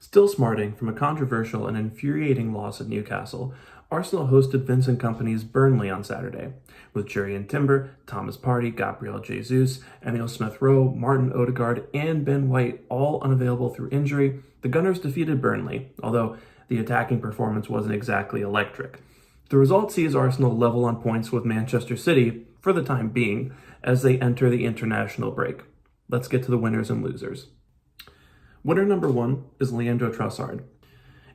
Still smarting from a controversial and infuriating loss at Newcastle, Arsenal hosted Vincent Kompany's Burnley on Saturday. With Jurriën Timber, Thomas Partey, Gabriel Jesus, Emile Smith-Rowe, Martin Odegaard, and Ben White all unavailable through injury, the Gunners defeated Burnley, although the attacking performance wasn't exactly electric. The result sees Arsenal level on points with Manchester City, for the time being, as they enter the international break. Let's get to the winners and losers. Winner number one is Leandro Trossard.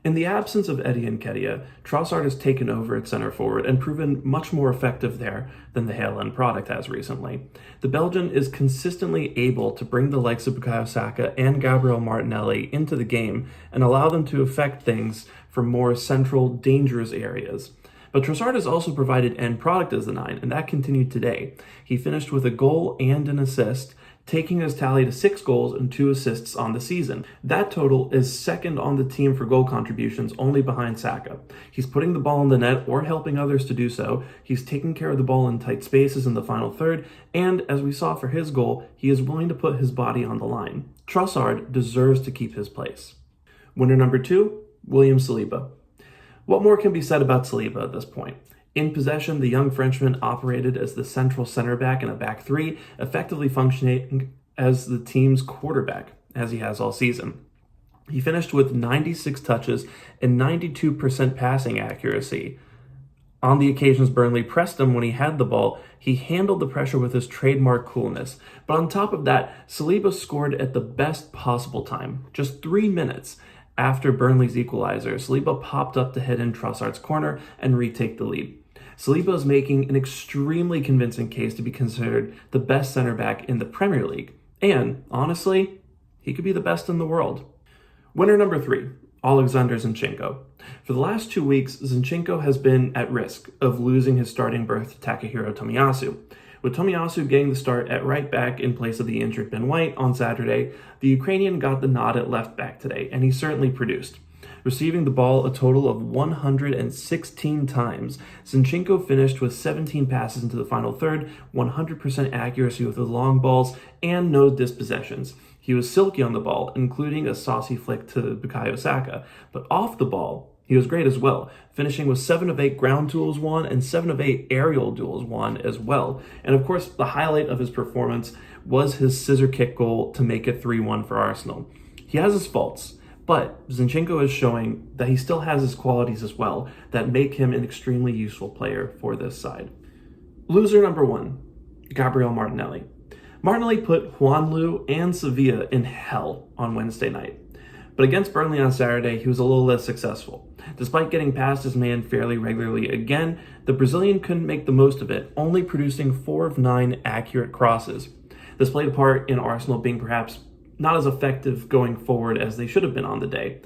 In the absence of Eddie Nketiah, Trossard has taken over at center forward and proven much more effective there than the Hale End product has recently. The Belgian is consistently able to bring the likes of Bukayo Saka and Gabriel Martinelli into the game and allow them to affect things from more central, dangerous areas. But Trossard has also provided end product as the 9, and that continued today. He finished with a goal and an assist, taking his tally to 6 goals and 2 assists on the season. That total is second on the team for goal contributions, only behind Saka. He's putting the ball in the net or helping others to do so. He's taking care of the ball in tight spaces in the final third, and as we saw for his goal, he is willing to put his body on the line. Trossard deserves to keep his place. Winner number 2, William Saliba. What more can be said about Saliba at this point? In possession, the young Frenchman operated as the central center back in a back 3, effectively functioning as the team's quarterback, as he has all season. He finished with 96 touches and 92% passing accuracy. On the occasions Burnley pressed him when he had the ball, he handled the pressure with his trademark coolness. But on top of that, Saliba scored at the best possible time, just 3 minutes after Burnley's equalizer. Saliba popped up to head in Trossard's corner and retake the lead. Saliba is making an extremely convincing case to be considered the best center back in the Premier League. And, honestly, he could be the best in the world. Winner number 3, Alexander Zinchenko. For the last 2 weeks, Zinchenko has been at risk of losing his starting berth to Takahiro Tomiyasu. With Tomiyasu getting the start at right back in place of the injured Ben White on Saturday, the Ukrainian got the nod at left back today, and he certainly produced. Receiving the ball a total of 116 times, Zinchenko finished with 17 passes into the final third, 100% accuracy with his long balls, and no dispossessions. He was silky on the ball, including a saucy flick to Bukayo Saka, but off the ball, he was great as well, finishing with 7 of 8 ground duels won and 7 of 8 aerial duels won as well. And of course, the highlight of his performance was his scissor kick goal to make it 3-1 for Arsenal. He has his faults, but Zinchenko is showing that he still has his qualities as well that make him an extremely useful player for this side. Loser number 1, Gabriel Martinelli. Martinelli put Juanlu and Sevilla in hell on Wednesday night. But against Burnley on Saturday, he was a little less successful. Despite getting past his man fairly regularly again, the Brazilian couldn't make the most of it, only producing 4 of 9 accurate crosses. This played a part in Arsenal being perhaps not as effective going forward as they should have been on the day.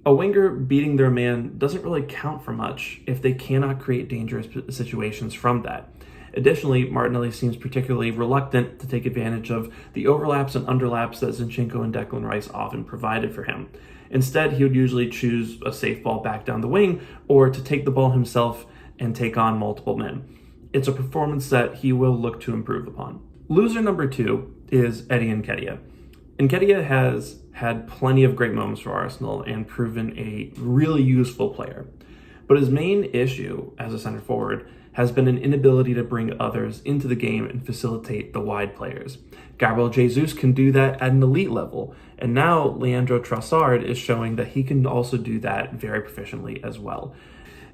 A winger beating their man doesn't really count for much if they cannot create dangerous situations from that. Additionally, Martinelli seems particularly reluctant to take advantage of the overlaps and underlaps that Zinchenko and Declan Rice often provided for him. Instead, he would usually choose a safe ball back down the wing or to take the ball himself and take on multiple men. It's a performance that he will look to improve upon. Loser number 2 is Eddie Nketiah. Nketiah has had plenty of great moments for Arsenal and proven a really useful player. But his main issue as a center forward has been an inability to bring others into the game and facilitate the wide players. Gabriel Jesus can do that at an elite level, and now Leandro Trossard is showing that he can also do that very proficiently as well.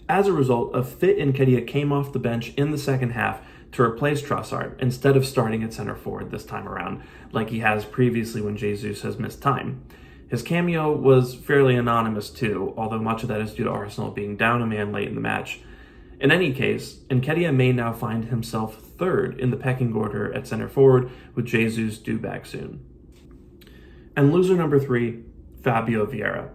As a result, a fit Nketiah came off the bench in the second half to replace Trossard instead of starting at center forward this time around, like he has previously when Jesus has missed time. His cameo was fairly anonymous too, although much of that is due to Arsenal being down a man late in the match. In any case, Nketiah may now find himself third in the pecking order at center forward, with Jesus due back soon. And loser number 3, Fabio Vieira.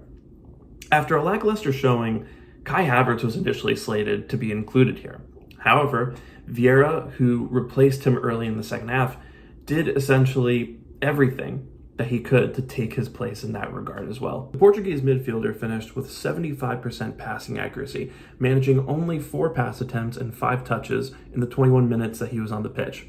After a lackluster showing, Kai Havertz was initially slated to be included here. However, Vieira, who replaced him early in the second half, did essentially everything that he could to take his place in that regard as well. The Portuguese midfielder finished with 75% passing accuracy, managing only 4 pass attempts and 5 touches in the 21 minutes that he was on the pitch.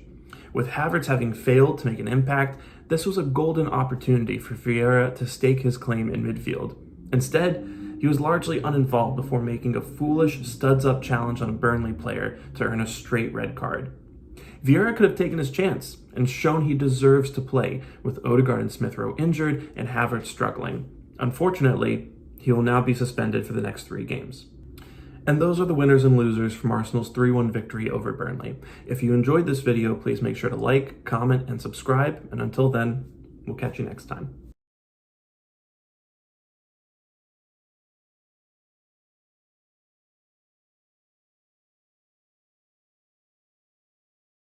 With Havertz having failed to make an impact, This was a golden opportunity for Vieira to stake his claim in midfield. Instead, he was largely uninvolved before making a foolish studs-up challenge on a Burnley player to earn a straight red card. Vieira could have taken his chance and shown he deserves to play, with Odegaard and Smith Rowe injured and Havertz struggling. Unfortunately, he will now be suspended for the next 3 games. And those are the winners and losers from Arsenal's 3-1 victory over Burnley. If you enjoyed this video, please make sure to like, comment, and subscribe. And until then, we'll catch you next time.